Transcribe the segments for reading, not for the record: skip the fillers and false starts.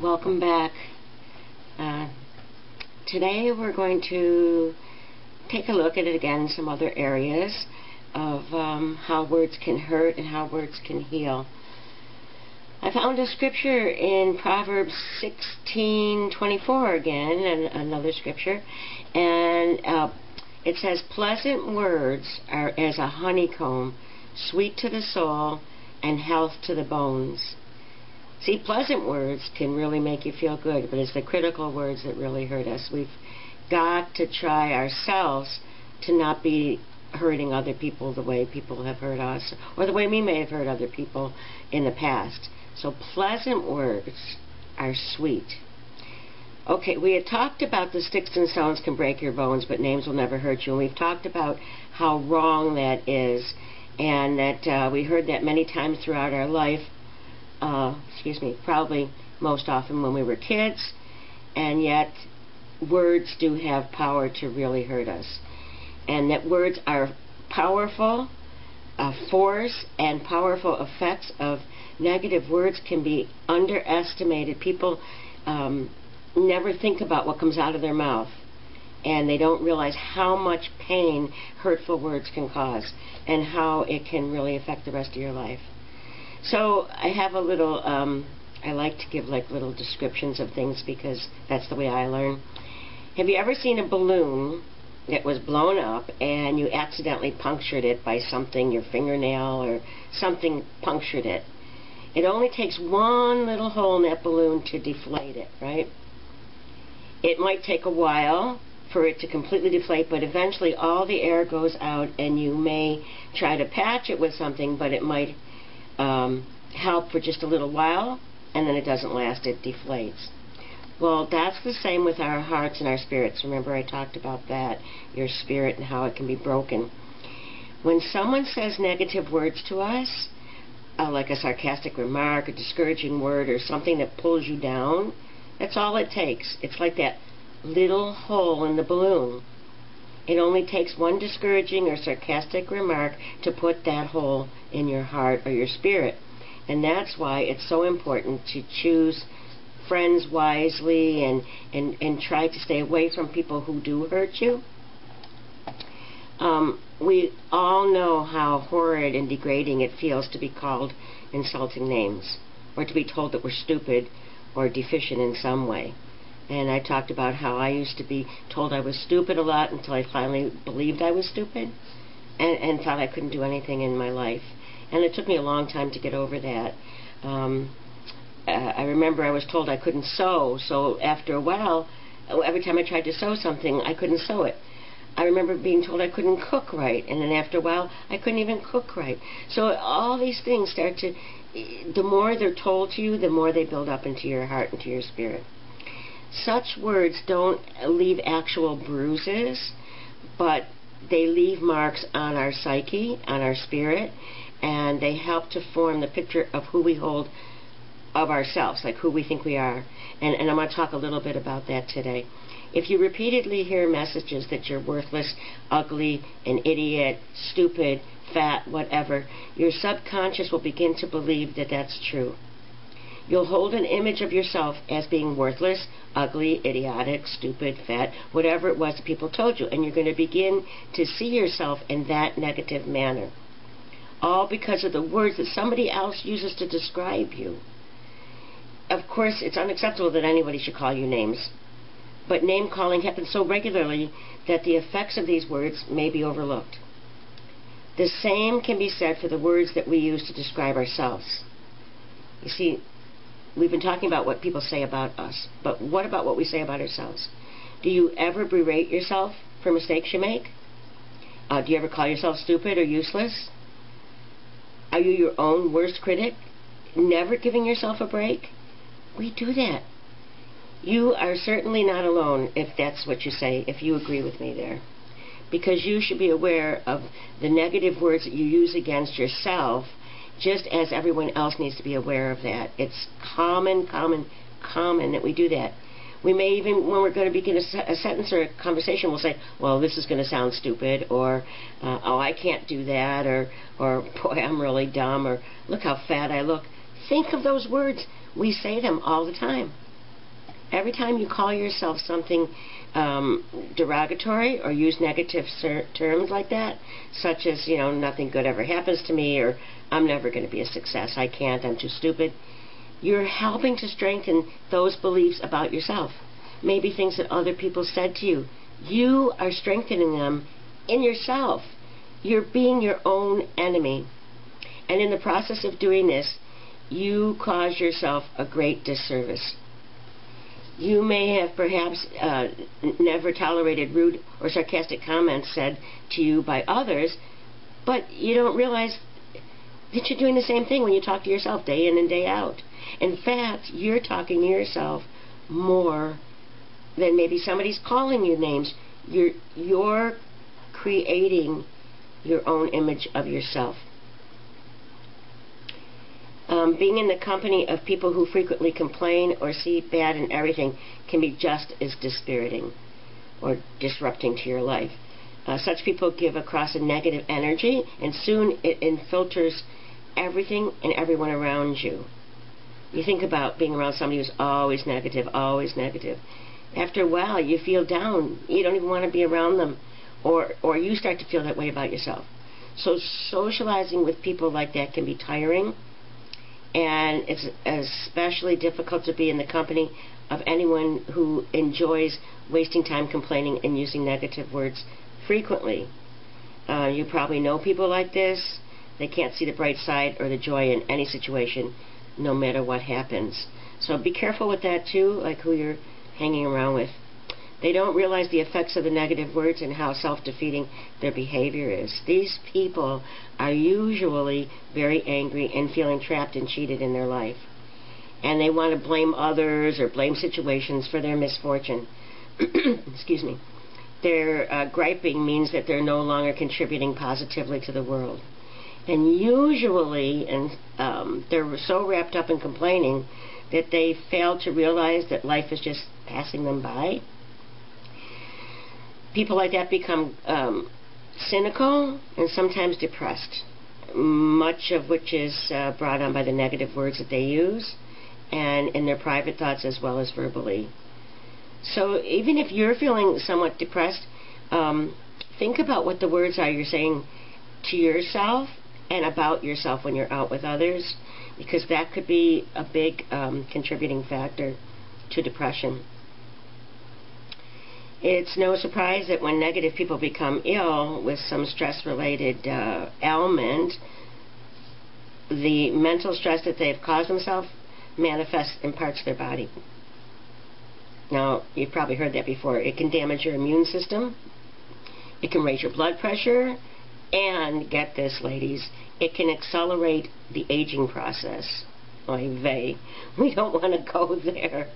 Welcome back. Uh, Today we're going to take a look at it again, some other areas of how words can hurt and how words can heal. I found a scripture in Proverbs 16:24 again, and another scripture, and it says, "Pleasant words are as a honeycomb, sweet to the soul and health to the bones." See, pleasant words can really make you feel good, but it's the critical words that really hurt us. We've got to try ourselves to not be hurting other people the way people have hurt us, or the way we may have hurt other people in the past. So pleasant words are sweet. Okay, we had talked about the sticks and stones can break your bones, but names will never hurt you. And we've talked about how wrong that is, and that we heard that many times throughout our life. Probably most often when we were kids, and yet words do have power to really hurt us. And that words are powerful, force and powerful effects of negative words can be underestimated. People never think about what comes out of their mouth, and they don't realize how much pain hurtful words can cause and how it can really affect the rest of your life. So I have a little, I like to give like little descriptions of things because that's the way I learn. Have you ever seen a balloon that was blown up and you accidentally punctured it by something, your fingernail or something punctured it? It only takes one little hole in that balloon to deflate it, right? It might take a while for it to completely deflate, but eventually all the air goes out, and you may try to patch it with something, but it might help for just a little while, and then it doesn't last, it deflates. Well, that's the same with our hearts and our spirits. Remember I talked about that, your spirit and how it can be broken. When someone says negative words to us, like a sarcastic remark, a discouraging word, or something that pulls you down, that's all it takes. It's like that little hole in the balloon. It only takes one discouraging or sarcastic remark to put that hole in your heart or your spirit. And that's why it's so important to choose friends wisely and try to stay away from people who do hurt you. We all know how horrid and degrading it feels to be called insulting names, or to be told that we're stupid or deficient in some way. And I talked about how I used to be told I was stupid a lot until I finally believed I was stupid and thought I couldn't do anything in my life. And it took me a long time to get over that. I remember I was told I couldn't sew, so after a while, every time I tried to sew something, I couldn't sew it. I remember being told I couldn't cook right, and then after a while, I couldn't even cook right. So all these things start to, the more they're told to you, the more they build up into your heart and to your spirit. Such words don't leave actual bruises, but they leave marks on our psyche, on our spirit, and they help to form the picture of who we hold of ourselves, like who we think we are. And I'm going to talk a little bit about that today. If you repeatedly hear messages that you're worthless, ugly, an idiot, stupid, fat, whatever, your subconscious will begin to believe that that's true. You'll hold an image of yourself as being worthless, ugly, idiotic, stupid, fat, whatever it was that people told you, and you're going to begin to see yourself in that negative manner. All because of the words that somebody else uses to describe you. Of course, it's unacceptable that anybody should call you names, but name-calling happens so regularly that the effects of these words may be overlooked. The same can be said for the words that we use to describe ourselves. You see, we've been talking about what people say about us, but what about what we say about ourselves? Do you ever berate yourself for mistakes you make? Do you ever call yourself stupid or useless? Are you your own worst critic, never giving yourself a break? We do that. You are certainly not alone if that's what you say, if you agree with me there. Because you should be aware of the negative words that you use against yourself, just as everyone else needs to be aware of that. It's common that we do that. We may even, when we're going to begin a sentence or a conversation, we'll say, well, this is going to sound stupid, or, oh, I can't do that, or boy, I'm really dumb, or look how fat I look. Think of those words. We say them all the time. Every time you call yourself something derogatory or use negative terms like that, such as, nothing good ever happens to me, or I'm never going to be a success, I can't, I'm too stupid, you're helping to strengthen those beliefs about yourself. Maybe things that other people said to you. You are strengthening them in yourself. You're being your own enemy. And in the process of doing this, you cause yourself a great disservice. You may have perhaps never tolerated rude or sarcastic comments said to you by others, but you don't realize that you're doing the same thing when you talk to yourself day in and day out. In fact, you're talking to yourself more than maybe somebody's calling you names. You're creating your own image of yourself. Being in the company of people who frequently complain or see bad in everything can be just as dispiriting or disrupting to your life. Such people give across a negative energy, and soon it infiltrates everything and everyone around you. You think about being around somebody who's always negative, always negative. After a while, you feel down. You don't even want to be around them, or you start to feel that way about yourself. So socializing with people like that can be tiring, and it's especially difficult to be in the company of anyone who enjoys wasting time complaining and using negative words frequently. You probably know people like this. They can't see the bright side or the joy in any situation, no matter what happens. So be careful with that too, like who you're hanging around with. They don't realize the effects of the negative words and how self-defeating their behavior is. These people are usually very angry and feeling trapped and cheated in their life. And they want to blame others or blame situations for their misfortune. Excuse me. Their griping means that they're no longer contributing positively to the world. And usually, they're so wrapped up in complaining that they fail to realize that life is just passing them by. People like that become cynical and sometimes depressed, much of which is brought on by the negative words that they use, and in their private thoughts as well as verbally. So even if you're feeling somewhat depressed, think about what the words are you're saying to yourself and about yourself when you're out with others, because that could be a big contributing factor to depression. It's no surprise that when negative people become ill with some stress-related ailment, the mental stress that they've caused themselves manifests in parts of their body. Now, you've probably heard that before. It can damage your immune system. It can raise your blood pressure. And, get this, ladies, it can accelerate the aging process. Oy vey. We don't want to go there.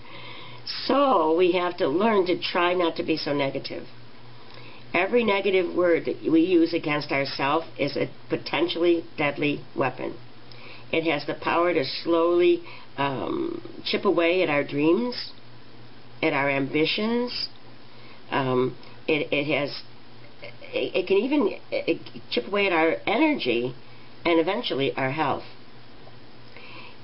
So, we have to learn to try not to be so negative. Every negative word that we use against ourselves is a potentially deadly weapon. It has the power to slowly chip away at our dreams, at our ambitions. It can even chip away at our energy and eventually our health.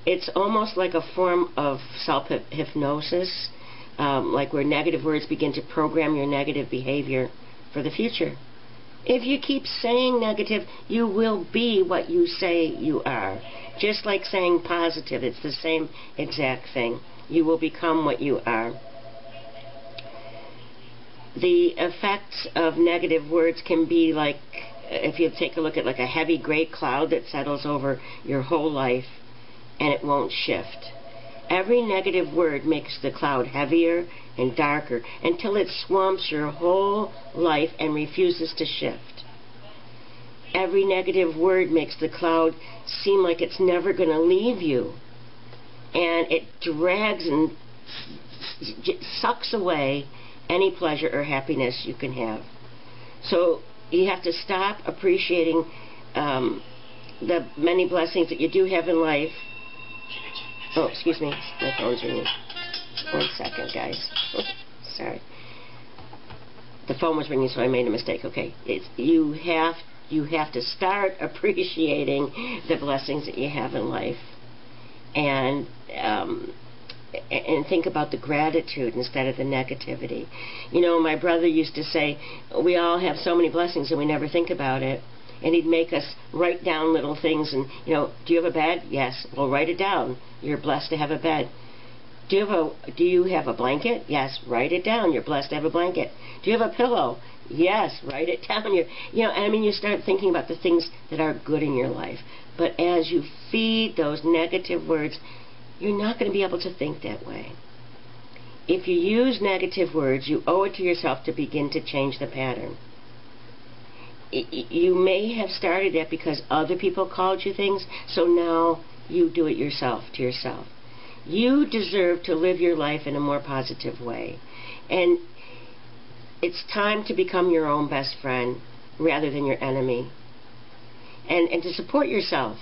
It's almost like a form of self-hypnosis, like where negative words begin to program your negative behavior for the future. If you keep saying negative, you will be what you say you are. Just like saying positive, it's the same exact thing. You will become what you are. The effects of negative words can be like, if you take a look at like a heavy gray cloud that settles over your whole life and it won't shift. Every negative word makes the cloud heavier and darker until it swamps your whole life and refuses to shift. Every negative word makes the cloud seem like it's never going to leave you, and it drags and sucks away any pleasure or happiness you can have. So you have to stop appreciating the many blessings that you do have in life. Oh, excuse me, my phone's ringing. 1 second, guys. Sorry. The phone was ringing, so I made a mistake. Okay, you have to start appreciating the blessings that you have in life, and and think about the gratitude instead of the negativity. You know, my brother used to say, we all have so many blessings and we never think about it. And he'd make us write down little things and, you know, do you have a bed? Yes. Well, write it down. You're blessed to have a bed. Do you have a blanket? Yes. Write it down. You're blessed to have a blanket. Do you have a pillow? Yes. Write it down. You start thinking about the things that are good in your life. But as you feed those negative words, you're not going to be able to think that way. If you use negative words, you owe it to yourself to begin to change the pattern. You may have started that because other people called you things, so now you do it yourself, to yourself. You deserve to live your life in a more positive way. And it's time to become your own best friend rather than your enemy. And to support yourself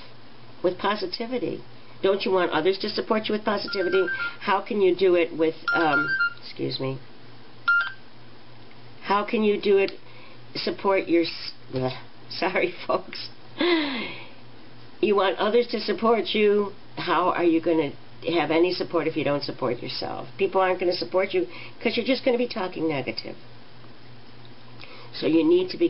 with positivity. Don't you want others to support you with positivity? How can you do it with, how can you do it, support your, sorry folks. You want others to support you. How are you going to have any support if you don't support yourself? People aren't going to support you because you're just going to be talking negative. So you need to be